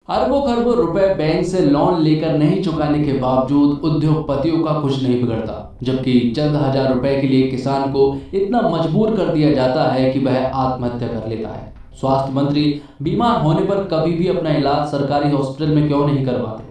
अरबों खरबों रुपए बैंक से लोन लेकर नहीं चुकाने के बावजूद उद्योगपतियों का कुछ नहीं बिगड़ता, जबकि चंद हजार रुपए के लिए किसान को इतना मजबूर कर दिया जाता है कि वह आत्महत्या कर लेता है। स्वास्थ्य मंत्री बीमार होने पर कभी भी अपना इलाज सरकारी हॉस्पिटल में क्यों नहीं करवाते?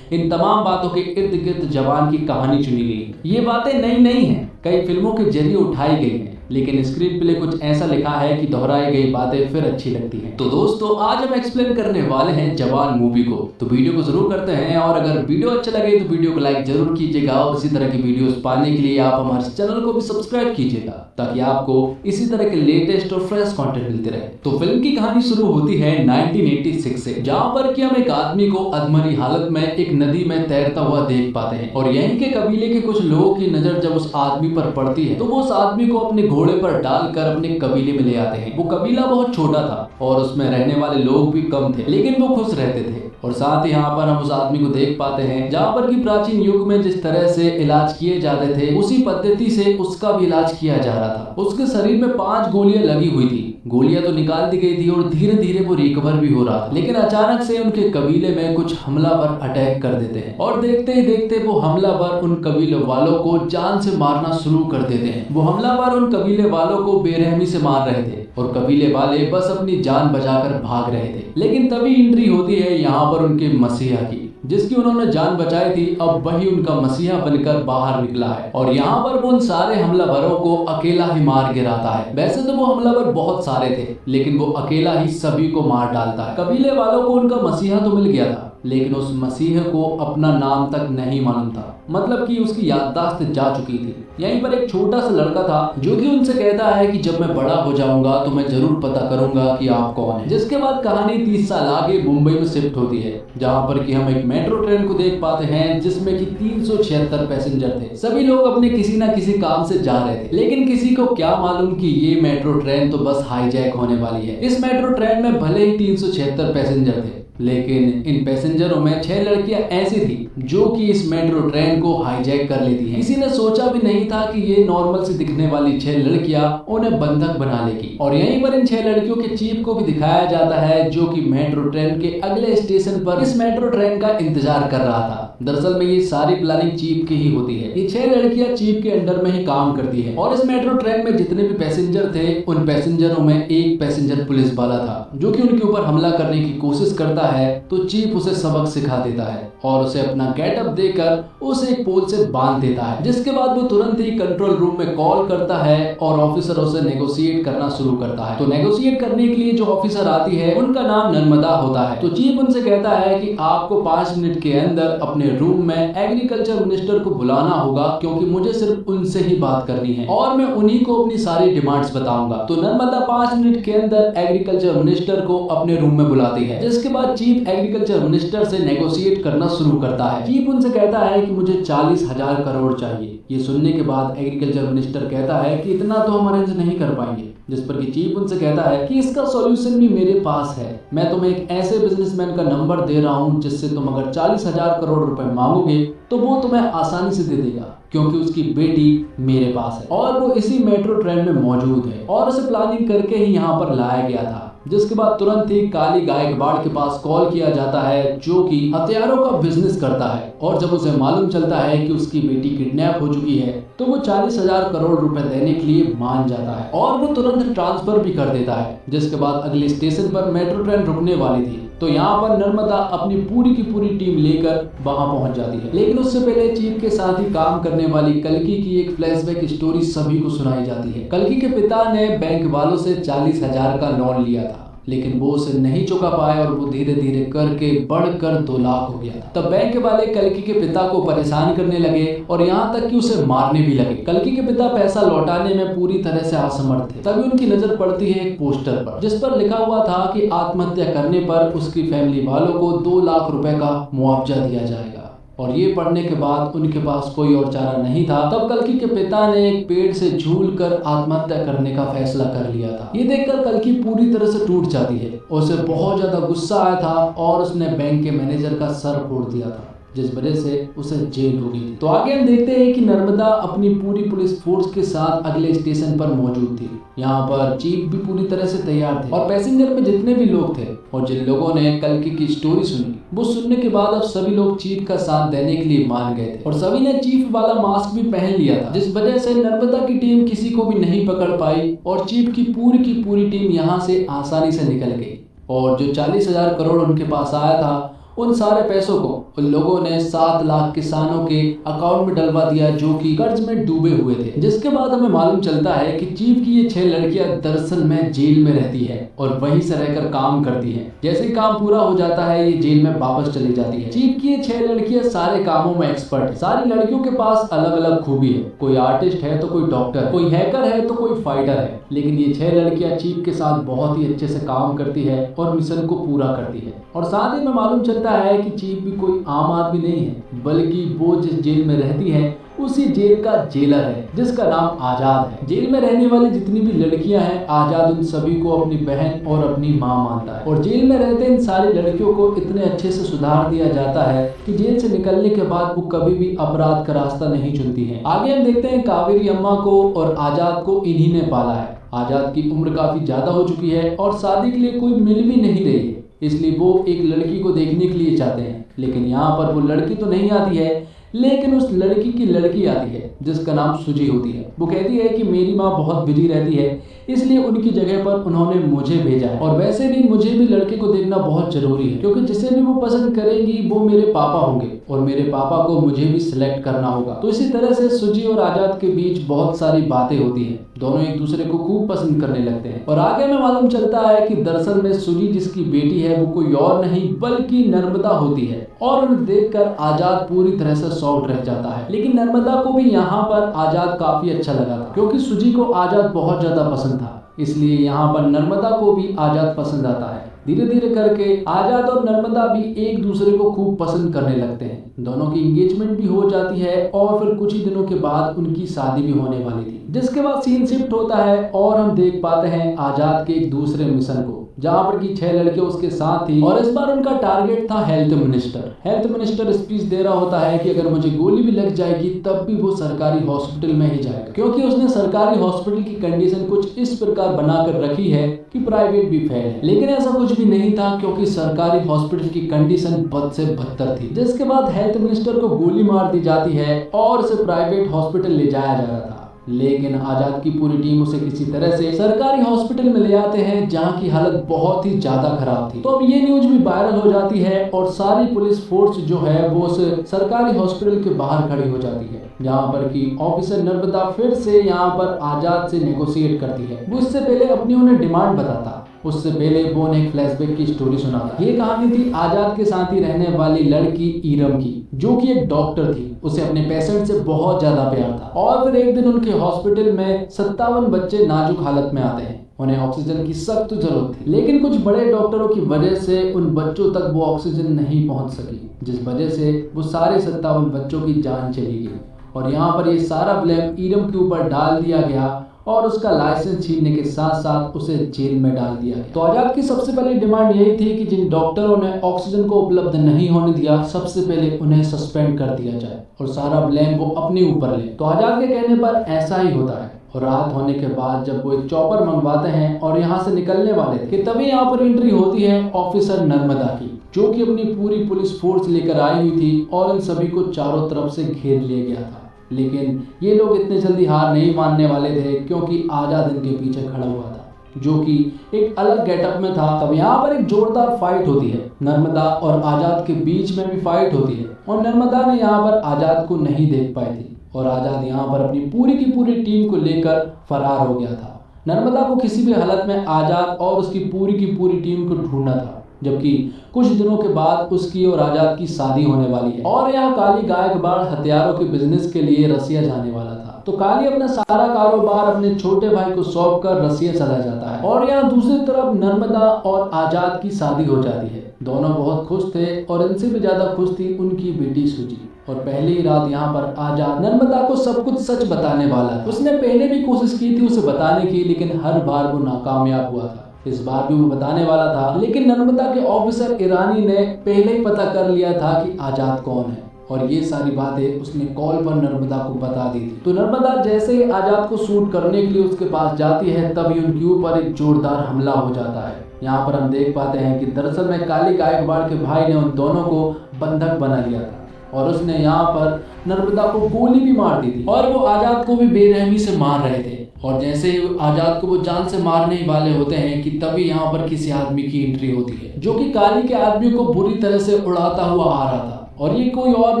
इन तमाम बातों के इर्द गिर्द जवान की कहानी चुनी गई है। ये बातें नई नहीं हैं, कई फिल्मों के जरिए उठाई गई हैं, लेकिन स्क्रीन प्ले कुछ ऐसा लिखा है कि दोहराई गई बातें फिर अच्छी लगती हैं। तो दोस्तों, आज हम एक्सप्लेन करने वाले हैं जवान मूवी को। तो वीडियो को जरूर करते हैं, और अगर वीडियो अच्छा लगे तो वीडियो को लाइक जरूर कीजिएगा, और इसी तरह की वीडियोस पाने के लिए आप हमारे चैनल को भी सब्सक्राइब कीजिएगा, ताकि आपको इसी तरह के लेटेस्ट और फ्रेश कंटेंट मिलते रहे। तो फिल्म की कहानी शुरू होती है 1986 से, जहां पर कि हम एक आदमी को अधमरी हालत में एक नदी में तैरता हुआ देख पाते हैं। और यहीं के कबीले के कुछ लोगों की नजर जब उस आदमी पर पड़ती है, तो वो उस आदमी को अपने घोड़े पर डालकर अपने कबीले में ले आते हैं। वो कबीला बहुत छोटा था और उसमें रहने वाले लोग भी कम थे, लेकिन वो खुश रहते थे। और साथ ही यहाँ पर हम उस आदमी को देख पाते हैं जहाँ पर कि प्राचीन युग में जिस तरह से इलाज किए जाते थे, उसी पद्धति से उसका भी इलाज किया जा रहा था। उसके शरीर में 5 गोलियां लगी हुई थी। गोलियां तो निकाल दी गई थी और धीरे धीरे वो रिकवर भी हो रहा था, लेकिन अचानक से उनके कबीले में कुछ हमलावर अटैक कर देते हैं, और देखते ही देखते वो हमलावर उन कबीले वालों को जान से मारना शुरू कर देते हैं। वो हमलावर उन कबीले वालों को बेरहमी से मार रहे थे, और कबीले वाले बस अपनी जान बचाकर भाग रहे थे। लेकिन तभी एंट्री होती है यहाँ पर उनके मसीहा की, जिसकी उन्होंने जान बचाई थी। अब वही उनका मसीहा बनकर बाहर निकला है, और यहाँ पर वो उन सारे हमलावरों को अकेला ही मार गिराता है। वैसे तो वो हमलावर बहुत सारे थे, लेकिन वो अकेला ही सभी को मार डालता है। कबीले वालों को उनका मसीहा तो मिल गया था, लेकिन उस मसीह को अपना नाम तक नहीं मालूम था, मतलब कि उसकी याददाश्त जा चुकी थी। यहीं पर एक छोटा सा लड़का था जो कि उनसे कहता है कि जब मैं बड़ा हो जाऊंगा तो मैं जरूर पता करूंगा कि आप कौन है। जिसके बाद कहानी 30 साल आगे मुंबई में शिफ्ट होती है, जहां पर कि हम एक मेट्रो ट्रेन को देख पाते हैं, जिसमें कि 376 पैसेंजर थे। सभी लोग अपने किसी ना किसी काम से जा रहे थे, लेकिन किसी को क्या मालूम कि ये मेट्रो ट्रेन तो बस हाईजैक होने वाली है। इस मेट्रो ट्रेन में भले ही 376 पैसेंजर थे, लेकिन इन पैसेंजरों में 6 लड़कियां ऐसी थी जो कि इस मेट्रो ट्रेन को हाईजैक कर लेती हैं। किसी ने सोचा भी नहीं था कि ये नॉर्मल से दिखने वाली 6 लड़कियां उन्हें बंधक बना लेगी। और यहीं पर इन 6 लड़कियों के चीफ को भी दिखाया जाता है, जो कि मेट्रो ट्रेन के अगले स्टेशन पर इस मेट्रो ट्रेन का इंतजार कर रहा था। दरअसल में ये सारी प्लानिंग चीफ की ही होती है। ये 6 लड़कियां चीफ के अंडर में ही काम करती है, और इस मेट्रो ट्रेन में जितने भी पैसेंजर थे, उन पैसेंजरों में एक पैसेंजर पुलिस वाला था, जो कि उनके ऊपर हमला करने की कोशिश करता है। तो चीफ उसे सबक सिखा देता है और उसे अपना गेटअप देकर उसे एक पोल से बांध देता है। जिसके बाद वो तुरंत ही कंट्रोल रूम में कॉल करता है और ऑफिसरों से नेगोशिएट करना शुरू करता है। तो नेगोशिएट करने के लिए जो ऑफिसर आती है, उनका नाम नर्मदा होता है। तो चीफ उनसे कहता है कि आपको 5 मिनट के अंदर अपने रूम में एग्रीकल्चर मिनिस्टर को बुलाना होगा, क्योंकि मुझे सिर्फ उनसे ही बात करनी है और मैं उन्हीं को अपनी सारी डिमांड्स बताऊंगा। तो नर्मदा 5 मिनट के अंदर एग्रीकल्चर मिनिस्टर को अपने रूम में बुलाती है। जिसके बाद चीफ एग्रीकल्चर मिनिस्टर से नेगोशिएट करना शुरू करता है। चीफ उनसे कहता है कि मुझे 40,000 करोड़ चाहिए। ये सुनने के बाद एग्रीकल्चर मिनिस्टर कहता है कि इतना तो हम अरेंज नहीं कर पाएंगे। जिस पर कि चीफ उनसे कहता है कि इसका सॉल्यूशन भी मेरे पास है। मैं तुम्हें एक ऐसे बिजनेसमैन का नंबर दे रहा हूं, जिससे तुम अगर 40,000 करोड़ रुपए मांगोगे तो वो तुम्हें आसानी से दे देगा, क्योंकि उसकी बेटी मेरे पास है और वो इसी मेट्रो ट्रेन में मौजूद है, और उसे प्लानिंग करके ही यहाँ पर लाया गया था। जिसके बाद तुरंत ही काली गायकवाड़ के पास कॉल किया जाता है, जो कि हथियारों का बिजनेस करता है। और जब उसे मालूम चलता है कि उसकी बेटी किडनैप हो चुकी है, तो वो 40,000 करोड़ रुपए देने के लिए मान जाता है, और वो तुरंत ट्रांसफर भी कर देता है। जिसके बाद अगले स्टेशन पर मेट्रो ट्रेन रुकने वाली थी, तो यहाँ पर नर्मदा अपनी पूरी की पूरी टीम लेकर वहां पहुंच जाती है। लेकिन उससे पहले चीफ के साथ ही काम करने वाली कल्कि की एक फ्लैशबैक स्टोरी सभी को सुनाई जाती है। कल्कि के पिता ने बैंक वालों से 40,000 का लोन लिया था, लेकिन वो उसे नहीं चुका पाए, और वो धीरे धीरे करके बढ़कर 2 लाख हो गया था। तब बैंक वाले कल्कि के पिता को परेशान करने लगे, और यहाँ तक कि उसे मारने भी लगे। कल्कि के पिता पैसा लौटाने में पूरी तरह से असमर्थ थे। तभी उनकी नजर पड़ती है एक पोस्टर पर, जिस पर लिखा हुआ था कि आत्महत्या करने पर उसकी फैमिली वालों को 2 लाख रुपए का मुआवजा दिया जाएगा। और ये पढ़ने के बाद उनके पास कोई और चारा नहीं था। तब कल्कि के पिता ने एक पेड़ से झूलकर आत्महत्या करने का फैसला कर लिया था। ये देखकर कल्कि पूरी तरह से टूट जाती है, उसे बहुत ज्यादा गुस्सा आया था और उसने बैंक के मैनेजर का सर फोड़ दिया था। जिस वजह से उसे जेल हो गई थी। तो आगे हम देखते हैं कि नर्मदा अपनी पूरी पुलिस फोर्स के साथ अगले स्टेशन पर मौजूद थी। यहाँ पर चीफ भी पूरी तरह से तैयार थे और पैसेंजर में जितने भी लोग थे और जिन लोगों ने कल्कि की स्टोरी सुनी, वो सुनने के बाद अब सभी लोग चीफ का साथ देने के लिए मान गए थे और सभी ने चीफ वाला मास्क भी पहन लिया था, जिस वजह से नर्मदा की टीम किसी को भी नहीं पकड़ पाई और चीफ की पूरी टीम यहाँ से आसानी से निकल गई। और जो 40,000 करोड़ उनके पास आया था, उन सारे पैसों को उन लोगों ने 7 लाख किसानों के अकाउंट में डलवा दिया जो कि कर्ज में डूबे हुए थे। जिसके बाद हमें मालूम चलता है कि चीफ की ये 6 लड़कियां दरअसल में जेल में रहती है और वहीं से रहकर काम करती है। जैसे ही काम पूरा हो जाता है, ये जेल में वापस चली जाती है। चीफ की ये 6 लड़कियां सारे कामों में एक्सपर्ट है। सारी लड़कियों के पास अलग अलग खूबी है, कोई आर्टिस्ट है तो कोई डॉक्टर, कोई हैकर है तो कोई फाइटर है। लेकिन ये 6 लड़कियां चीफ के साथ बहुत ही अच्छे से काम करती है और मिशन को पूरा करती है। और साथ ही में मालूम चलता है कि चीफ भी कोई आम आदमी नहीं है, बल्कि वो जिस जेल में रहती है उसी जेल का जेलर है, जिसका नाम आजाद है। जेल में रहने वाली जितनी भी लड़कियां हैं, आजाद उन सभी को अपनी बहन और अपनी मां मानता है और जेल में रहते इन सारी लड़कियों को इतने अच्छे से सुधार दिया जाता है कि जेल से निकलने के बाद वो कभी भी अपराध का रास्ता नहीं चुनती है। आगे हम देखते हैं कावेरी अम्मा को और आजाद को इन्हीं ने पाला है। आजाद की उम्र काफी ज्यादा हो चुकी है और शादी के लिए कोई मिल भी नहीं रही है, इसलिए वो एक लड़की को देखने के लिए चाहते हैं। लेकिन यहाँ पर वो लड़की तो नहीं आती है, लेकिन उस लड़की की लड़की आती है जिसका नाम सुजी होती है। वो कहती है कि मेरी माँ बहुत बिजी रहती है, इसलिए उनकी जगह पर उन्होंने मुझे भेजा है और वैसे भी मुझे भी लड़के को देखना बहुत जरूरी है, क्योंकि जिसे भी वो पसंद करेंगी वो मेरे पापा होंगे और मेरे पापा को मुझे भी सिलेक्ट करना होगा। तो इसी तरह से सुजी और आजाद के बीच बहुत सारी बातें होती हैं। दोनों एक दूसरे को खूब पसंद करने लगते हैं और आगे में मालूम चलता है कि दरअसल में सुजी जिसकी बेटी है वो कोई और नहीं बल्कि नर्मदा होती है और उन्हें देखकर आजाद पूरी तरह से शॉक्ड रह जाता है। लेकिन नर्मदा को भी यहाँ पर आजाद काफी अच्छा लगा था, क्योंकि सुजी को आजाद बहुत ज्यादा पसंद था, इसलिए यहाँ पर नर्मदा को भी आजाद पसंद आता है। धीरे धीरे करके आजाद और नर्मदा भी एक दूसरे को खूब पसंद करने लगते हैं। दोनों की एंगेजमेंट भी हो जाती है और फिर कुछ ही दिनों के बाद उनकी शादी भी होने वाली थी। जिसके बाद सीन शिफ्ट होता है और हम देख पाते हैं आजाद के एक दूसरे मिशन को, जहाँ पर की 6 लड़के उसके साथ थी और इस बार उनका टारगेट था health minister. Health minister speech दे रहा होता है कि अगर मुझे गोली भी लग जाएगी तब भी वो सरकारी हॉस्पिटल में ही जाएगा, क्योंकि उसने सरकारी हॉस्पिटल की कंडीशन कुछ इस प्रकार बनाकर रखी है कि प्राइवेट भी फेल है। लेकिन ऐसा कुछ भी नहीं था, क्योंकि सरकारी हॉस्पिटल की कंडीशन बद से बदतर थी। जिसके बाद हेल्थ मिनिस्टर को गोली मार दी जाती है और उसे प्राइवेट हॉस्पिटल ले जाया जा रहा था। लेकिन आजाद की पूरी टीम उसे किसी तरह से सरकारी हॉस्पिटल में ले आते हैं, जहां की हालत बहुत ही ज्यादा खराब थी। तो अब ये न्यूज भी वायरल हो जाती है और सारी पुलिस फोर्स जो है वो उस सरकारी हॉस्पिटल के बाहर खड़ी हो जाती है, जहां पर की ऑफिसर नर्मदा फिर से यहाँ पर आजाद से नेगोशिएट करती है। वो इससे पहले अपनी उन्हें डिमांड बताता, उससे पहले वो उन्हें फ्लैशबैक की स्टोरी सुनाता। ये कहानी थी आजाद के साथ ही रहने वाली लड़की इरम की, जो कि एक डॉक्टर थी। उसे अपने पेशेंट से बहुत ज्यादा प्यार था और फिर एक दिन उनके हॉस्पिटल में 57 बच्चे नाजुक हालत में आते हैं। उन्हें ऑक्सीजन की सख्त जरूरत थी, लेकिन कुछ बड़े डॉक्टरों की वजह से उन बच्चों तक वो ऑक्सीजन नहीं पहुंच सकी, जिस वजह से वो सारे 57 बच्चों की जान चली गई। और यहाँ पर ये सारा ब्लेम इरम के ऊपर डाल दिया गया और उसका लाइसेंस छीनने के साथ साथ उसे जेल में डाल दिया गया। तो आजाद की सबसे पहली डिमांड यही थी कि जिन डॉक्टरों ने ऑक्सीजन को उपलब्ध नहीं होने दिया, सबसे पहले उन्हें सस्पेंड कर दिया जाए और सारा ब्लेम वो अपने ऊपर ले। तो आजाद के कहने पर ऐसा ही होता है और रात होने के बाद जब वो एक चॉपर मंगवाते हैं और यहाँ से निकलने वाले थे, तभी यहाँ पर एंट्री होती है ऑफिसर नर्मदा की, जो कि अपनी पूरी पुलिस फोर्स लेकर आई हुई थी और इन सभी को चारों तरफ से घेर लिया गया था। लेकिन ये लोग इतने जल्दी हार नहीं मानने वाले थे, क्योंकि आजाद इनके पीछे खड़ा हुआ था, जो कि एक अलग गेटअप में था। तब यहाँ पर एक जोरदार फाइट होती है, नर्मदा और आजाद के बीच में भी फाइट होती है और नर्मदा ने यहाँ पर आजाद को नहीं देख पाई थी और आजाद यहाँ पर अपनी पूरी की पूरी टीम को लेकर फरार हो गया था। नर्मदा को किसी भी हालत में आजाद और उसकी पूरी की पूरी टीम को ढूंढना था, जबकि कुछ दिनों के बाद उसकी और आजाद की शादी होने वाली है और यहाँ काली गायकवाड़ हथियारों के बिजनेस के लिए रसिया जाने वाला था। तो काली अपना सारा कारोबार अपने छोटे भाई को सौंप कर रसिया चला जाता है और यहाँ दूसरी तरफ नर्मदा और आजाद की शादी हो जाती है। दोनों बहुत खुश थे और इनसे भी ज्यादा खुश थी उनकी बेटी सुजी। और पहली ही रात यहाँ पर आजाद नर्मदा को सब कुछ सच बताने वाला था। उसने पहले भी कोशिश की थी उसे बताने की, लेकिन हर बार वो नाकामयाब हुआ था। इस बार भी वो बताने वाला था, लेकिन नर्मदा के ऑफिसर ईरानी ने पहले ही पता कर लिया था कि आजाद कौन है और ये सारी बातें उसने कॉल पर नर्मदा को बता दी थी। तो नर्मदा जैसे ही आजाद को शूट करने के लिए उसके पास जाती है, तभी उनके ऊपर एक जोरदार हमला हो जाता है। यहाँ पर हम देख पाते हैं कि दरअसल में काली गायकवाड़ के भाई ने उन दोनों को बंधक बना लिया था और उसने यहाँ पर नर्मदा को गोली भी मार दी थी और वो आजाद को भी बेरहमी से मार रहे थे। और जैसे ही आजाद को वो जान से मारने ही वाले होते हैं कि तभी यहाँ पर किसी आदमी की एंट्री होती है, जो कि काली के आदमी को बुरी तरह से उड़ाता हुआ आ रहा था। और ये कोई और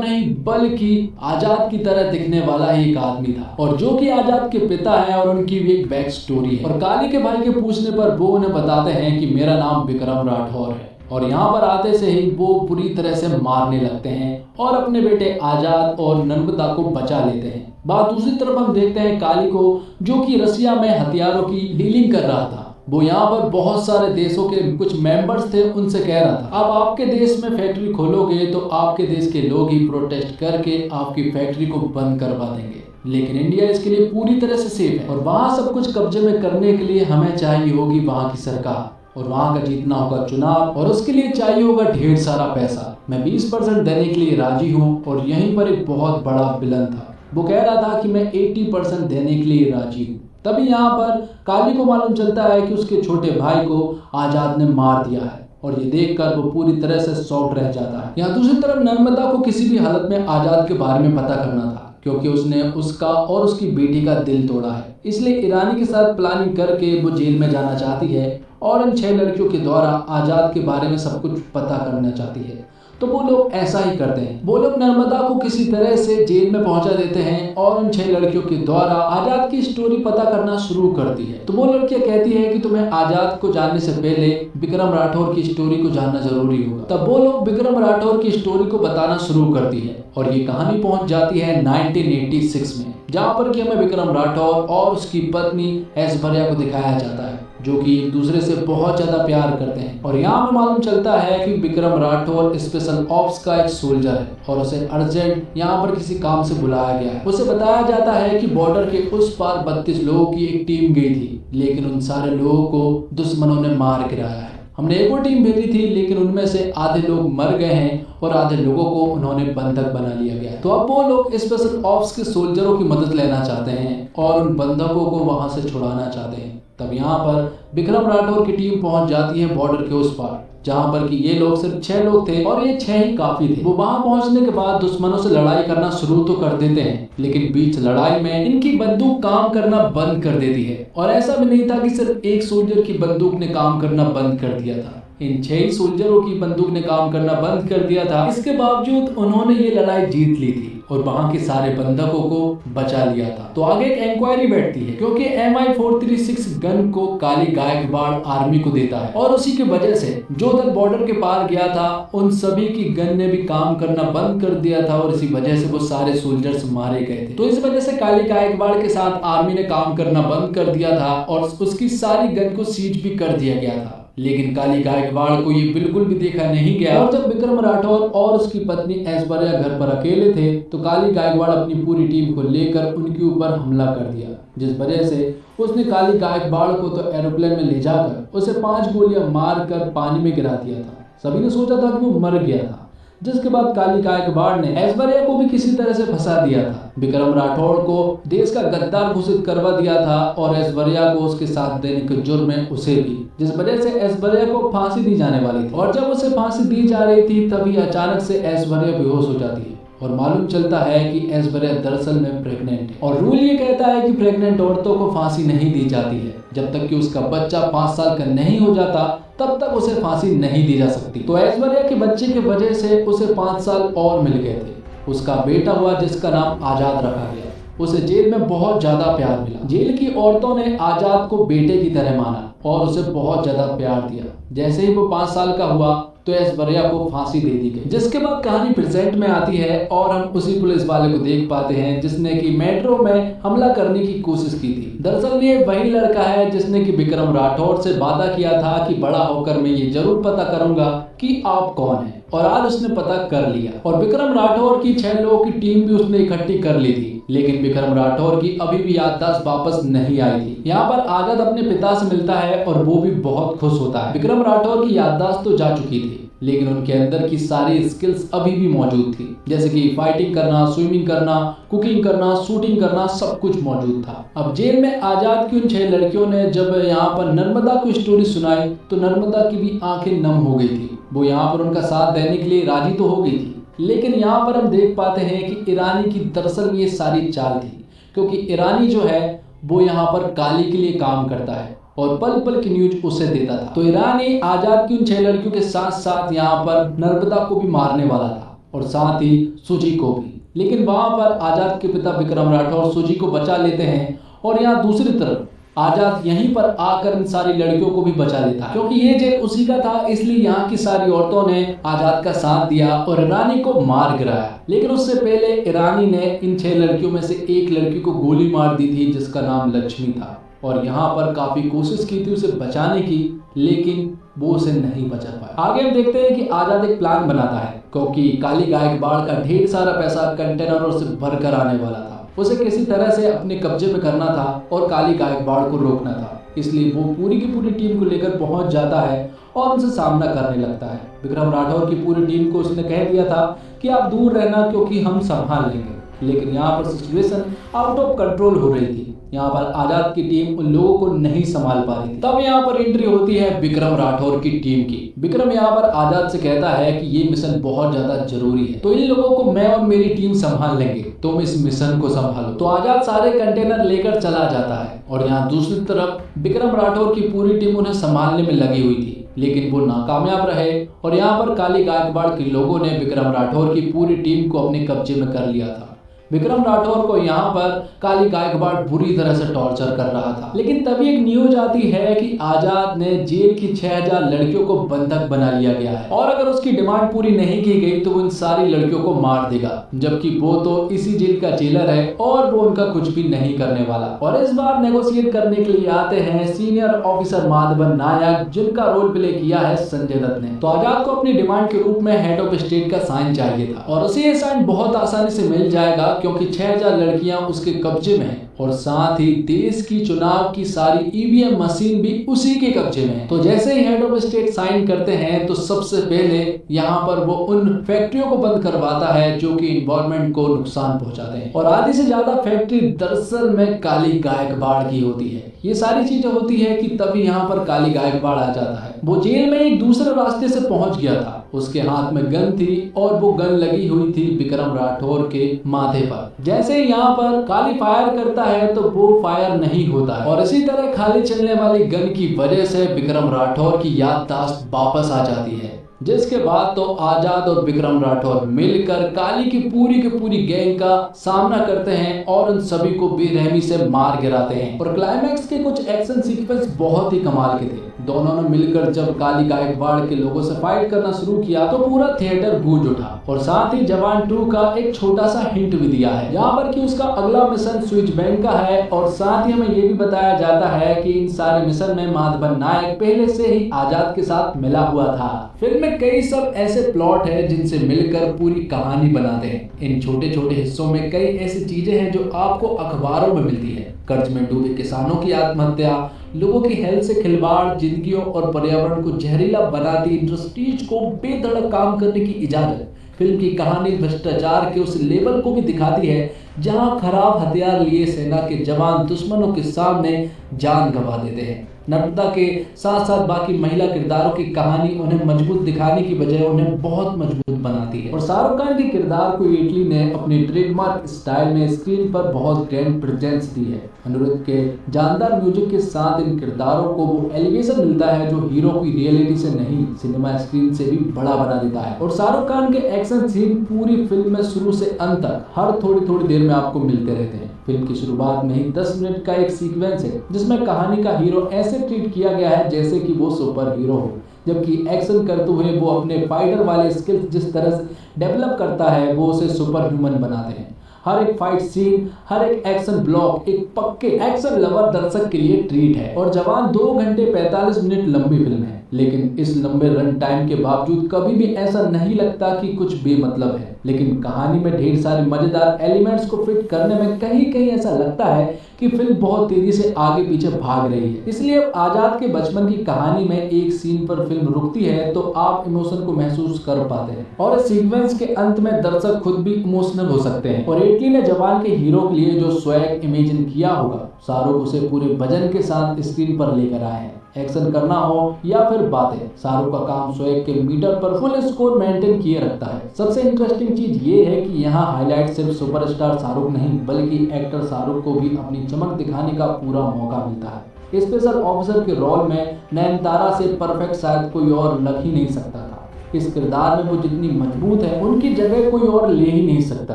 नहीं बल्कि आजाद की तरह दिखने वाला ही एक आदमी था, और जो कि आजाद के पिता है और उनकी भी एक बैक स्टोरी है। और काली के भाई के पूछने पर वो उन्हें बताते हैं कि मेरा नाम विक्रम राठौर है। और यहाँ पर आते से ही वो पूरी तरह से मारने लगते हैं और अपने बेटे आजाद और नर्मदा को बचा लेते हैं। बात दूसरी तरफ हम देखते हैं काली को, जो कि रसिया में हथियारों की डीलिंग कर रहा था। वो यहाँ पर बहुत सारे देशों के कुछ मेंबर्स थे, उनसे कह रहा था अब आपके देश में फैक्ट्री खोलोगे तो आपके देश के लोग ही प्रोटेस्ट करके आपकी फैक्ट्री को बंद करवा देंगे, लेकिन इंडिया इसके लिए पूरी तरह से सेफ है और वहाँ सब कुछ कब्जे में करने के लिए हमें चाहिए होगी वहाँ की सरकार और वहाँ का जीतना होगा चुनाव, और उसके लिए चाहिए होगा ढेर सारा पैसा। मैं 20% देने के लिए राजी हूँ। और यहीं पर एक बहुत बड़ा विलन था, वो कह रहा था कि मैं 80% देने के लिए राजी हूँ। तभी यहाँ पर काली को मालूम चलता है कि उसके छोटे भाई को आजाद ने मार दिया है और ये देखकर वो पूरी तरह से शॉक्ड रह जाता है। यहाँ दूसरी तरफ नर्मदा को किसी भी हालत में आजाद के बारे में पता करना था, क्योंकि उसने उसका और उसकी बेटी का दिल तोड़ा है। इसलिए ईरानी के साथ प्लानिंग करके वो जेल में जाना चाहती है और इन 6 लड़कियों के द्वारा आजाद के बारे में सब कुछ पता करना चाहती है। तो वो लोग ऐसा ही करते हैं, वो लोग नर्मदा को किसी तरह से जेल में पहुंचा देते हैं और उन 6 लड़कियों के द्वारा आजाद की स्टोरी पता करना शुरू करती है। तो वो लड़कियां कहती है कि तुम्हें आजाद को जानने से पहले विक्रम राठौर की स्टोरी को जानना जरूरी होगा। तब वो लोग विक्रम राठौर की स्टोरी को बताना शुरू करती है और ये कहानी पहुंच जाती है 1986 में, जहाँ पर कि हमें विक्रम राठौर और उसकी पत्नी ऐश्वर्या को दिखाया जाता है, जो कि एक दूसरे से बहुत ज्यादा प्यार करते हैं। और यहाँ हमें मालूम चलता है कि विक्रम राठौर स्पेशल ऑप्स का एक सोल्जर है और उसे अर्जेंट यहाँ पर किसी काम से बुलाया गया है। उसे बताया जाता है कि बॉर्डर के उस पार 32 लोगों की एक टीम गई थी, लेकिन उन सारे लोगों को दुश्मनों ने मार गिराया है। हमने एक और टीम भेजी थी, लेकिन उनमें से आधे लोग मर गए हैं और आधे लोगों को उन्होंने बंधक बना लिया गया। तो अब वो लोग स्पेशल ऑप्स के सोल्जरों की मदद लेना चाहते हैं और उन बंधकों को वहां से छुड़ाना चाहते हैं। तब यहाँ पर विक्रम राठौर की टीम पहुंच जाती है बॉर्डर के उस पार, जहाँ पर कि ये लोग सिर्फ 6 लोग थे और ये 6 ही काफी थे। वो वहां पहुंचने के बाद दुश्मनों से लड़ाई करना शुरू तो कर देते हैं, लेकिन बीच लड़ाई में इनकी बंदूक काम करना बंद कर देती है। और ऐसा भी नहीं था कि सिर्फ एक सोल्जर की बंदूक ने काम करना बंद कर दिया था, इन 6 सोल्जरों की बंदूक ने काम करना बंद कर दिया था। इसके बावजूद उन्होंने ये लड़ाई जीत ली थी और वहां के सारे बंधकों को बचा लिया था। तो आगे एक इंक्वायरी बैठती है, क्योंकि MI436 गन को काली गायकवाड़ आर्मी को देता है और उसी की वजह से जो दल बॉर्डर के पार गया था उन सभी की गन ने भी काम करना बंद कर दिया था और इसी वजह से वो सारे सोल्जर्स मारे गए थे। तो इस वजह से काली गायकवाड़ के साथ आर्मी ने काम करना बंद कर दिया था और उसकी सारी गन को सीज भी कर दिया गया था। लेकिन काली गायकवाड़ को ये बिल्कुल भी देखा नहीं गया और जब विक्रम राठौर और उसकी पत्नी ऐश्वर्या घर पर अकेले थे तो काली गायकवाड़ अपनी पूरी टीम को लेकर उनके ऊपर हमला कर दिया, जिस वजह से उसने काली गायकवाड़ को तो एरोप्लेन में ले जाकर उसे 5 गोलियां मारकर पानी में गिरा दिया था। सभी ने सोचा था कि वो मर गया था, जिसके बाद काली गायकवाड़ ने ऐश्वर्या को भी किसी तरह से फंसा दिया था। विक्रम राठौर को देश का गद्दार घोषित करवा दिया था और ऐश्वर्या को उसके साथ देने के जुर्म में उसे भी, जिस वजह से ऐश्वर्या को फांसी दी जाने वाली थी। और जब उसे फांसी दी जा रही थी तभी अचानक से ऐश्वर्या बेहोश हो जाती है और मालूम चलता है कि ऐश्वर्या दरअसल में प्रेग्नेंट है। और रूल ये कहता है कि प्रेग्नेंट औरतों को फांसी नहीं दी जाती है, जब तक कि उसका बच्चा 5 साल का नहीं हो जाता तब तक उसे फांसी नहीं दी जा सकती। तो ऐश्वर्या के बच्चे की वजह से उसे 5 साल और मिल गए थे। उसका बेटा हुआ जिसका नाम आजाद रखा गया। उसे जेल में बहुत ज्यादा प्यार मिला। जेल की औरतों ने आजाद को बेटे की तरह माना और उसे बहुत ज्यादा प्यार दिया। जैसे ही वो 5 साल का हुआ तो ऐश्वर्या को फांसी दे दी गई, जिसके बाद कहानी प्रेजेंट में आती है और हम उसी पुलिस वाले को देख पाते हैं जिसने कि मेट्रो में हमला करने की कोशिश की थी। दरअसल ये वही लड़का है जिसने कि विक्रम राठौर से वादा किया था कि बड़ा होकर मैं ये जरूर पता करूंगा कि आप कौन हैं, और आज उसने पता कर लिया। और विक्रम राठौर की 6 लोगों की टीम भी उसने इकट्ठी कर ली थी लेकिन विक्रम राठौर की अभी भी याददाश्त वापस नहीं आई थी। यहाँ पर आजाद अपने पिता से मिलता है और वो भी बहुत खुश होता है। विक्रम राठौर की याददाश्त तो जा चुकी थी, लेकिन उनके अंदर की सारी स्किल्स अभी भी मौजूद थी, जैसे कि फाइटिंग करना, स्विमिंग करना, कुकिंग करना, शूटिंग करना, सब कुछ मौजूद था। अब जेल में आजाद की उन 6 लड़कियों ने जब यहाँ पर नर्मदा को स्टोरी सुनाई तो नर्मदा की भी आंखें नम हो गई थी। वो यहाँ पर उनका साथ देने के लिए राजी तो हो गई थी, लेकिन यहाँ पर हम देख पाते हैं कि ईरानी की दरअसल में ये सारी चाल थी, क्योंकि ईरानी जो है वो यहाँ पर काली के लिए काम करता है और पल पल की न्यूज उसे देता था। तो ईरानी आजाद की उन 6 लड़कियों के साथ साथ यहाँ पर नर्मदा को भी मारने वाला था और साथ ही सुजी को भी, लेकिन वहां पर आजाद के पिता विक्रम राठौर सुजी को बचा लेते हैं और यहाँ दूसरी तरफ आजाद यहीं पर आकर इन सारी लड़कियों को भी बचा लेता है, क्योंकि ये जेल उसी का था, इसलिए यहाँ की सारी औरतों ने आजाद का साथ दिया और ईरानी को मार गिराया। लेकिन उससे पहले ईरानी ने इन 6 लड़कियों में से एक लड़की को गोली मार दी थी जिसका नाम लक्ष्मी था, और यहाँ पर काफी कोशिश की थी उसे बचाने की, लेकिन वो उसे नहीं बचा पाया। आगे हम देखते हैं कि आजाद एक प्लान बनाता है, क्योंकि काली गायकवाड़ का ढेर सारा पैसा कंटेनरों से भरकर आने वाला था। उसे किसी तरह से अपने कब्जे में करना था और काली गायकवाड़ को रोकना था, इसलिए वो पूरी की पूरी टीम को लेकर पहुंच जाता है और उनसे सामना करने लगता है। विक्रम राठौर की पूरी टीम को उसने कह दिया था कि आप दूर रहना क्योंकि हम संभाल लेंगे, लेकिन यहाँ पर सिचुएशन आउट ऑफ कंट्रोल हो रही थी। यहाँ पर आजाद की टीम उन लोगों को नहीं संभाल पा रही थी। तब यहाँ पर एंट्री होती है विक्रम राठौर की टीम की। विक्रम यहाँ पर आजाद से कहता है कि ये मिशन बहुत ज्यादा जरूरी है, तो इन लोगों को मैं और मेरी टीम संभाल लेंगे, तुम इस मिशन को संभालो। तो आजाद सारे कंटेनर लेकर चला जाता है और यहाँ दूसरी तरफ विक्रम राठौर की पूरी टीम उन्हें संभालने में लगी हुई थी, लेकिन वो नाकामयाब रहे और यहाँ पर काली गायकवाड़ के लोगों ने विक्रम राठौर की पूरी टीम को अपने कब्जे में कर लिया था। विक्रम राठौर को यहाँ पर काली गायकवाड़ बुरी तरह से टॉर्चर कर रहा था, लेकिन तभी एक न्यूज आती है कि आजाद ने जेल की 6000 लड़कियों को बंधक बना लिया गया है और अगर उसकी डिमांड पूरी नहीं की गई तो वो इन सारी लड़कियों को मार देगा, जबकि वो तो इसी जेल का जेलर है और वो उनका कुछ भी नहीं करने वाला। और इस बार नेगोशिएट करने के लिए आते हैं सीनियर ऑफिसर माधवन नायक, जिनका रोल प्ले किया है संजय दत्त ने। तो आजाद को अपनी डिमांड के रूप में हेड ऑफ स्टेट का साइन चाहिए था और उसे ये साइन बहुत आसानी से मिल जाएगा, क्योंकि 6000 लड़कियां उसके कब्जे में हैं और साथ ही देश की चुनाव की सारी ईवीएम मशीन भी उसी के कब्जे में है। तो जैसे ही हेड ऑफ स्टेट साइन करते हैं तो सबसे पहले यहाँ पर वो उन फैक्ट्रियों को बंद करवाता है जो कि इन्वायरमेंट को नुकसान पहुंचाते हैं, और आधी से ज्यादा फैक्ट्री दरअसल में काली गायकवाड़ की होती है। ये सारी चीजें होती है कि तभी यहाँ पर काली गायकवाड़ आ जाता है। वो जेल में एक दूसरे रास्ते से पहुंच गया था, उसके हाथ में गन थी और वो गन लगी हुई थी विक्रम राठौर के माथे पर। जैसे यहाँ पर काली फायर करता है तो वो फायर नहीं होता है और इसी तरह खाली चलने वाली गन की वजह से विक्रम राठौर की याददाश्त वापस आ जाती है, जिसके बाद तो आजाद और विक्रम राठौर मिलकर काली की पूरी गैंग का सामना करते हैं और उन सभी को बेरहमी से मार गिराते हैं। और क्लाइमैक्स के कुछ एक्शन सीक्वेंस बहुत ही कमाल के थे। दोनों ने मिलकर जब काली गायकवाड़ के लोगों से फाइट करना शुरू किया तो पूरा थिएटर गूंज उठा और साथ ही जवान 2 का एक छोटा सा हिंट भी दिया है यहाँ पर कि उसका अगला मिशन स्विच बैंक का है। और साथ ही हमें ये भी बताया जाता है कि इन सारे मिशन में माधवन नायक पहले से ही आजाद के साथ मिला हुआ था। फिल्म में कई सब ऐसे प्लॉट है जिनसे मिलकर पूरी कहानी बनाते हैं। इन छोटे छोटे हिस्सों में कई ऐसी चीजें हैं जो आपको अखबारों में मिलती है। कर्ज में डूबे किसानों की आत्महत्या, लोगों की हेल्थ से खिलवाड़, जिंदगियों और पर्यावरण को जहरीला बनाती इंडस्ट्रीज को बेधड़क काम करने की इजाजत। फिल्म की कहानी भ्रष्टाचार के उस लेवल को भी दिखाती है जहां खराब हथियार लिए सेना के जवान दुश्मनों के सामने जान गंवा देते हैं। नर्मदा के साथ साथ बाकी महिला किरदारों की कहानी उन्हें मजबूत दिखाने की बजाय उन्हें बहुत मजबूत बनाती है। और शाहरुख खान के किरदार को एटली ने अपनी ट्रेडमार्क स्टाइल में स्क्रीन पर बहुत ग्रैंड प्रेजेंस दी है। अनिरुद्ध के जानदार म्यूजिक के साथ इन किरदारों को वो एलिवेशन मिलता है जो हीरो की रियलिटी से नहीं, सिनेमा स्क्रीन से भी बड़ा बना देता है। और शाहरुख खान के एक्शन सीन पूरी फिल्म में शुरू से अंत तक हर थोड़ी देर में आपको मिलते रहते हैं। फिल्म की शुरुआत में ही 10 मिनट का एक सीक्वेंस है जिसमें कहानी का हीरो ऐसे ट्रीट किया गया है जैसे कि वो सुपर हीरो हो, जबकि एक्शन करते हुए वो अपने फाइटर वाले स्किल्स जिस तरह से डेवलप करता है वो उसे सुपर ह्यूमन बनाते हैं। हर एक फाइट सीन, हर एक एक्शन ब्लॉक एक पक्के एक्शन लवर दर्शक के लिए ट्रीट है। और जवान 2 घंटे 45 मिनट लंबी फिल्म है, लेकिन इस लंबे रन टाइम के बावजूद कभी भी ऐसा नहीं लगता कि कुछ बेमतलब है। लेकिन कहानी में ढेर सारे मजेदार एलिमेंट्स को फिट करने में कहीं कहीं ऐसा लगता है कि फिल्म बहुत तेजी से आगे पीछे भाग रही है। इसलिए अब आजाद के बचपन की कहानी में एक सीन पर फिल्म रुकती है तो आप इमोशन को महसूस कर पाते हैं और इस सीक्वेंस के अंत में दर्शक खुद भी इमोशनल हो सकते हैं। और एटली ने जवान के हीरो के लिए जो स्वैग इमेजिन किया होगा, शाहरुख उसे पूरे वजन के साथ स्क्रीन पर लेकर आए हैं। एक्शन करना हो या फिर बातें, शाहरुख का काम स्वैग के मीटर पर फुल स्कोर मेंटेन किए रखता है। सबसे इंटरेस्टिंग चीज ये है कि यहाँ हाईलाइट सिर्फ सुपरस्टार शाहरुख नहीं बल्कि एक्टर शाहरुख को भी अपनी चमक दिखाने का पूरा मौका मिलता है। स्पेशल ऑफिसर के रोल में नयनतारा से परफेक्ट शायद कोई और लग ही नहीं सकता था। इस किरदार में वो जितनी मजबूत है उनकी जगह कोई और ले ही नहीं सकता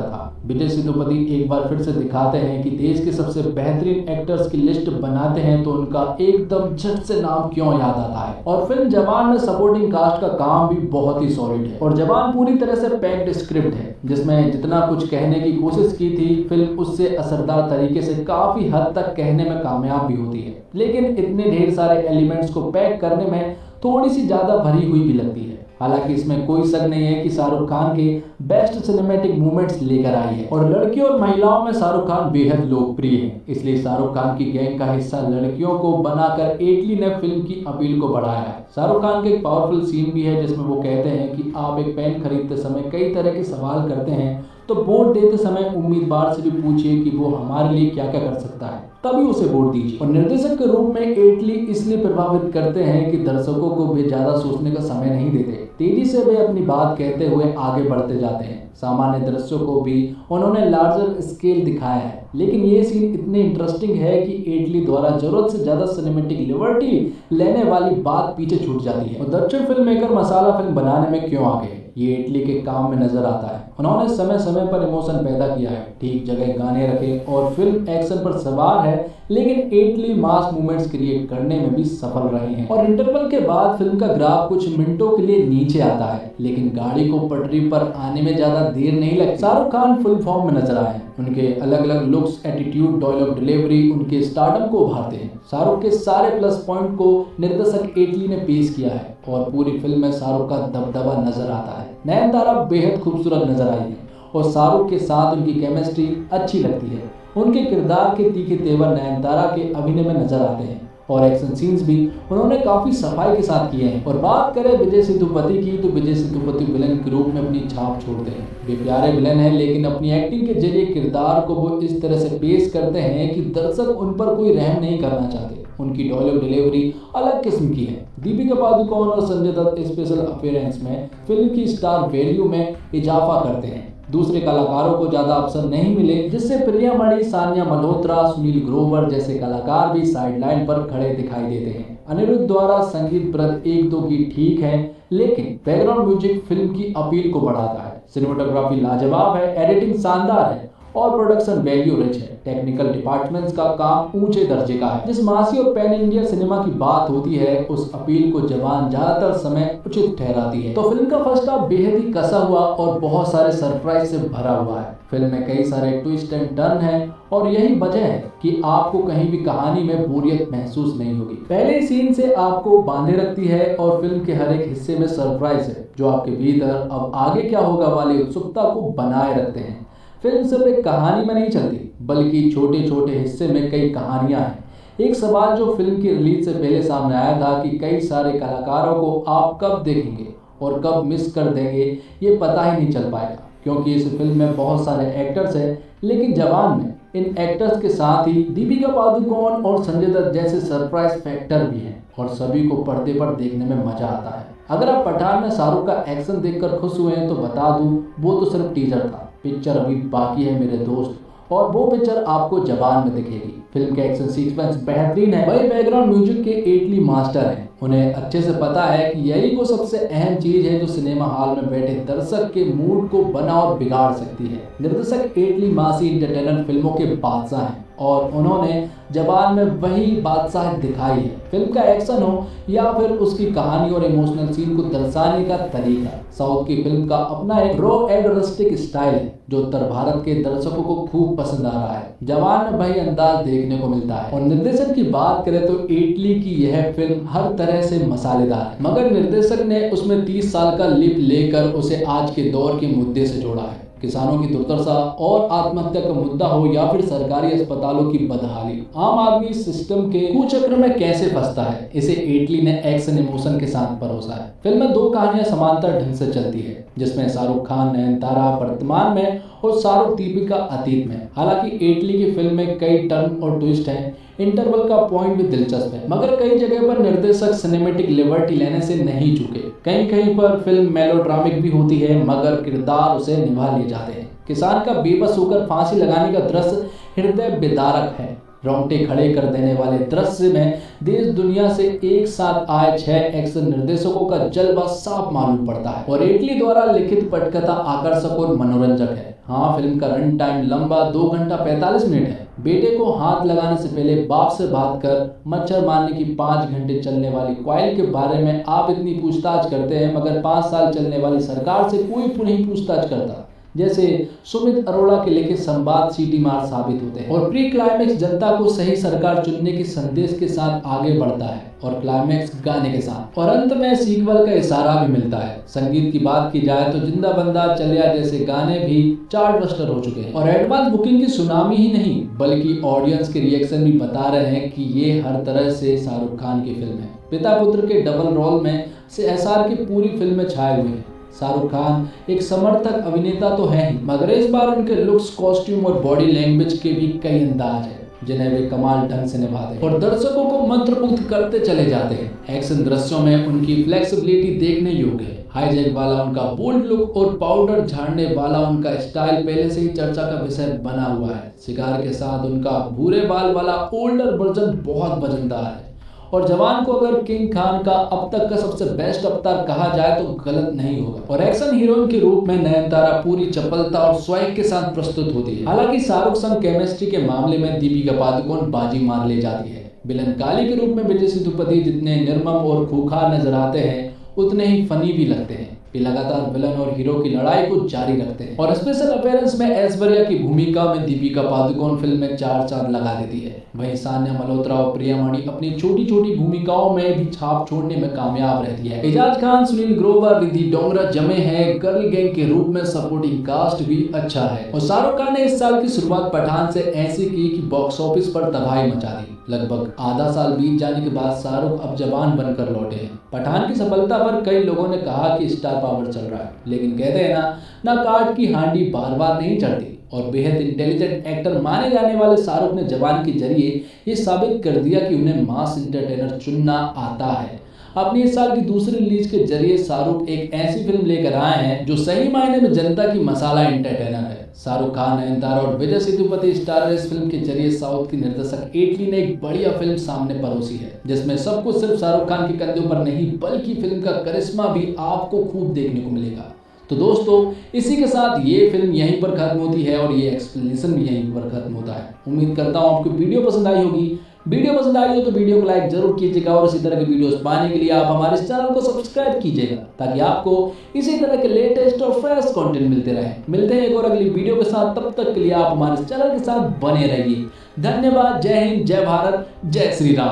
था। विजय सेतुपति एक बार फिर से दिखाते हैं कि देश के सबसे बेहतरीन एक्टर्स की लिस्ट बनाते हैं तो उनका एकदम झट से नाम क्यों याद आता है। और फिल्म जवान में सपोर्टिंग कास्ट का काम भी बहुत ही सॉलिड है और जवान पूरी तरह से पैक्ड स्क्रिप्ट है जिसमें जितना कुछ कहने की कोशिश की थी फिल्म उससे असरदार तरीके से काफी हद तक कहने में कामयाब भी होती है। लेकिन इतने ढेर सारे एलिमेंट्स को पैक करने में थोड़ी सी ज्यादा भरी हुई भी लगती है। हालांकि इसमें कोई शक नहीं है कि शाहरुख खान के बेस्ट सिनेमैटिक मूवमेंट्स लेकर आई है और लड़कियों और महिलाओं में शाहरुख खान बेहद लोकप्रिय है। इसलिए शाहरुख खान की गैंग का हिस्सा लड़कियों को बनाकर एटली ने फिल्म की अपील को बढ़ाया है। शाहरुख खान के एक पावरफुल सीन भी है जिसमें वो कहते हैं कि आप एक पेन खरीदते समय कई तरह के सवाल करते हैं तो वोट देते समय उम्मीदवार से भी पूछिए कि वो हमारे लिए क्या क्या कर सकता है, तभी उसे वोट दीजिए। और निर्देशक के रूप में एटली इसलिए प्रभावित करते हैं कि दर्शकों को वे ज्यादा सोचने का समय नहीं देते, तेजी से वे अपनी बात कहते हुए आगे बढ़ते जाते हैं। सामान्य दृश्यों को भी उन्होंने लार्जर स्केल दिखाया है, लेकिन ये सीन इतने इंटरेस्टिंग है कि एटली द्वारा जरूरत से ज्यादा सिनेमेटिक लिबर्टी लेने वाली बात पीछे छूट जाती है। और दक्षिण फिल्म मेकर मसाला फिल्म बनाने में क्यों आ गए ये एटली के काम में नजर आता है। उन्होंने समय समय पर इमोशन पैदा किया है, ठीक जगह गाने रखे और फिल्म एक्शन पर सवार है, लेकिन एटली मास मूवमेंट्स क्रिएट करने में भी सफल रहे हैं। और इंटरवल के बाद फिल्म का ग्राफ कुछ मिनटों के लिए नीचे आता है, लेकिन गाड़ी को पटरी पर आने में ज्यादा देर नहीं लगती। शाहरुख खान फुल फॉर्म में नजर आए, उनके अलग अलग लुक्स, एटीट्यूड, डायलॉग डिलीवरी उनके स्टारडम को उभारते हैं। शाहरुख के सारे प्लस पॉइंट को निर्देशक एटली ने पेश किया है और पूरी फिल्म में शाहरुख का दबदबा नजर आता है। नयनतारा बेहद खूबसूरत नजर आई है और शाहरुख के साथ उनकी केमिस्ट्री अच्छी लगती है। उनके किरदार के तीखे तेवर नयनतारा के अभिनय में नजर आते हैं और एक्शन सीन्स भी उन्होंने काफी सफाई के साथ किए हैं। और बात करें विजय सेतुपति की तो विजय सेतुपति विलन के रूप में अपनी छाप छोड़ते हैं। वे प्यारे विलन हैं, लेकिन अपनी एक्टिंग के जरिए किरदार को वो इस तरह से पेश करते हैं कि दर्शक उन पर कोई रहम नहीं करना चाहते। उनकी डायलॉग डिलीवरी अलग किस्म की है। दीपिका पादुकोण और संजय दत्त स्पेशल अपीयरेंस में फिल्म की स्टार वैल्यू में इजाफा करते हैं। दूसरे कलाकारों को ज्यादा अवसर नहीं मिले, जिससे प्रियामणि, सानिया मल्होत्रा, सुनील ग्रोवर जैसे कलाकार भी साइडलाइन पर खड़े दिखाई देते हैं। अनिरुद्ध द्वारा संगीत प्रद एक दो की ठीक है, लेकिन बैकग्राउंड म्यूजिक फिल्म की अपील को बढ़ाता है। सिनेमेटोग्राफी लाजवाब है, एडिटिंग शानदार है और प्रोडक्शन वैल्यू रिच है। टेक्निकल डिपार्टमेंट्स का काम ऊंचे दर्जे का है। जिस मासी और पैन इंडिया सिनेमा की बात होती है उस अपील को जवान ज्यादातर समय उचित ठहराती है। तो फिल्म का फर्स्ट हाफ बेहद ही कसा हुआ और बहुत सारे सरप्राइज से भरा हुआ है। फिल्म में कई सारे ट्विस्ट एंड टर्न है और यही वजह है कि आपको कहीं भी कहानी में बोरियत महसूस नहीं होगी। पहले सीन से आपको बांधे रखती है और फिल्म के हर एक हिस्से में सरप्राइज है जो आपके भीतर अब आगे क्या होगा वाली उत्सुकता को बनाए रखते हैं। फिल्म सिर्फ एक कहानी में नहीं चलती बल्कि छोटे छोटे हिस्से में कई कहानियां हैं। एक सवाल जो फिल्म की रिलीज से पहले सामने आया था कि कई सारे कलाकारों को आप कब देखेंगे और कब मिस कर देंगे ये पता ही नहीं चल पाएगा, क्योंकि इस फिल्म में बहुत सारे एक्टर्स हैं, लेकिन जवान में इन एक्टर्स के साथ ही दीपिका पादुकोण और संजय दत्त जैसे सरप्राइज फैक्टर भी हैं और सभी को पर्दे पर देखने में मजा आता है। अगर आप पठान में शाहरुख का एक्शन देखकर खुश हुए हैं तो बता दूं वो तो सिर्फ टीजर था, पिक्चर अभी बाकी है मेरे दोस्त, और वो पिक्चर आपको जवान में दिखेगी। फिल्म के एक्शन सीक्वेंस बेहतरीन है, वही बैकग्राउंड म्यूजिक के एटली मास्टर हैं। उन्हें अच्छे से पता है कि यही वो सबसे अहम चीज है जो सिनेमा हॉल में बैठे दर्शक के मूड को बना और बिगाड़ सकती है। निर्देशक एटली मासी इंटरटेनर फिल्मों के बादशाह हैं और उन्होंने जवान में वही बादशाह दिखाई है। फिल्म का एक्शन हो या फिर उसकी कहानी और इमोशनल सीन को दर्शाने का तरीका, साउथ की फिल्म का अपना एक रॉ एंड रस्टिक स्टाइल है जो उत्तर भारत के दर्शकों को खूब पसंद आ रहा है। जवान में वही अंदाज देखने को मिलता है। और निर्देशन की बात करें तो एटली की यह फिल्म हर तरह तरह से मसालेदार है, मगर निर्देशक ने उसमें 30 साल का लिप लेकर उसे आज के दौर के मुद्दे से जोड़ा है। किसानों की दुर्दशा और आत्महत्या का मुद्दा हो या फिर सरकारी अस्पतालों की बदहाली, आम आदमी सिस्टम के कुचक्र में कैसे फंसता है, इसे एटली ने एक्शन इमोशन के साथ परोसा है। फिल्म में दो कहानियां समांतर ढंग से चलती है, जिसमें शाहरुख खान नयनतारा वर्तमान में और शाहरुख दीपिका अतीत में। हालांकि एटली की फिल्म में कई टर्न और ट्विस्ट हैं, इंटरवल का पॉइंट भी दिलचस्प है, मगर कई जगह पर निर्देशक सिनेमैटिक लिबर्टी लेने से नहीं चूके। कहीं कहीं पर फिल्म मेलोड्रामिक भी होती है, मगर किरदार उसे निभा ले जाते हैं। किसान का बेबस होकर फांसी लगाने का दृश्य हृदय विदारक है। रोंगटे खड़े कर देने वाले दृश्य में देश दुनिया से एक साथ आए 6 एक्शन निर्देशकों का जलवा साफ मालूम पड़ता है। और एटली द्वारा लिखित पटकथा आकर्षक और मनोरंजक है। हाँ, फिल्म का रन टाइम लंबा 2 घंटा 45 मिनट है। बेटे को हाथ लगाने से पहले बाप से बात कर मच्छर मारने की 5 घंटे चलने वाली क्वाइल के बारे में आप इतनी पूछताछ करते हैं, मगर 5 साल चलने वाली सरकार से कोई नहीं पूछताछ करता। जैसे सुमित अरोड़ा के लिखे संवाद सीटी मार साबित होते हैं। और प्री क्लाइमेक्स जनता को सही सरकार चुनने के संदेश के साथ आगे बढ़ता है, और क्लाइमेक्स गाने के साथ, और अंत में सीक्वल का इशारा भी मिलता है। संगीत की बात की जाए तो जिंदा बंदा चलिया जैसे गाने भी चार्ट बस्टर हो चुके हैं। और एडवांस बुकिंग की सुनामी ही नहीं, बल्कि ऑडियंस के रिएक्शन भी बता रहे हैं कि ये हर तरह से शाहरुख खान की फिल्म है। पिता पुत्र के डबल रोल में से एसआर की पूरी फिल्म में छाए हुए हैं। शाहरुख खान एक समर्थक अभिनेता तो है ही, मगर इस बार उनके लुक्स, कॉस्ट्यूम और बॉडी लैंग्वेज के भी कई अंदाज है, जिन्हें वे कमाल ढंग से निभाते हैं और दर्शकों को मंत्रमुग्ध करते चले जाते हैं। एक्शन दृश्यों में उनकी फ्लेक्सिबिलिटी देखने योग्य है। हाईजैक वाला उनका बोल्ड लुक और पाउडर झाड़ने वाला उनका स्टाइल पहले से ही चर्चा का विषय बना हुआ है। शिकार के साथ उनका भूरे बाल वाला ओल्डर वर्जन बहुत वजनदार है। और जवान को अगर किंग खान का अब तक का सबसे बेस्ट अवतार कहा जाए तो गलत नहीं होगा। और एक्शन हीरोइन के रूप में नयनतारा पूरी चपलता और स्वैग के साथ प्रस्तुत होती है। हालांकि शाहरुख संग केमिस्ट्री के मामले में दीपिका पादुकोण बाजी मार ले जाती है। विलन काली के रूप में विजय सेतुपति जितने निर्मम और खूंखार नजर आते हैं, उतने ही फनी भी लगते हैं। वे लगातार विलन और हीरो की लड़ाई को जारी रखते हैं। और स्पेशल अपीयरेंस में ऐश्वर्या की भूमिका में दीपिका पादुकोण फिल्म में 4 चांद लगा देती है। वहीं सान्या मल्होत्रा और प्रियामणि अपनी छोटी छोटी भूमिकाओं में भी छाप छोड़ने में कामयाब रहती है। एजाज खान, सुनील ग्रोवर, रिद्धि डोंगरा जमे हैं। गर्ल गैंग के रूप में सपोर्टिंग कास्ट भी अच्छा है। और शाहरुख खान ने इस साल की शुरुआत पठान से ऐसी की कि बॉक्स ऑफिस पर तबाही मचा दी। लगभग आधा साल बीत जाने के बाद शाहरुख अब जवान बनकर लौटे हैं। पठान की सफलता पर कई लोगों ने कहा कि स्टार पावर चल रहा है, लेकिन कहते हैं ना काट की हांडी बार बार नहीं चढ़ती। और बेहद इंटेलिजेंट एक्टर माने जाने वाले शाहरुख ने जवान के जरिए ये साबित कर दिया कि उन्हें मास इंटरटेनर चुनना आता है। अपनी इस साल की दूसरी रिलीज के जरिए शाहरुख एक ऐसी फिल्म लेकर आए हैं जो सही मायने में जनता की मसाला एंटरटेनर है। शाहरुख खान, नयनतारा और विजय सेतुपति स्टारर इस फिल्म के जरिए साउथ की निर्देशक एटली ने एक बढ़िया फिल्म सामने परोसी है, जिसमें सब कुछ सिर्फ शाहरुख खान के कंधों पर नहीं, बल्कि फिल्म का करिश्मा भी आपको खूब देखने को मिलेगा। तो दोस्तों, इसी के साथ ये फिल्म यहीं पर खत्म होती है और ये एक्सप्लेनेशन भी यहीं पर खत्म होता है। उम्मीद करता हूँ आपको वीडियो पसंद आई होगी। वीडियो पसंद आई हो तो वीडियो को लाइक जरूर कीजिएगा और इसी तरह के वीडियोस पाने के लिए आप हमारे इस चैनल को सब्सक्राइब कीजिएगा, ताकि आपको इसी तरह के लेटेस्ट और फ्रेश कंटेंट मिलते रहे। मिलते हैं एक और अगली वीडियो के साथ, तब तक के लिए आप हमारे चैनल के साथ बने रहिए। धन्यवाद। जय हिंद, जय भारत, जय श्री राम।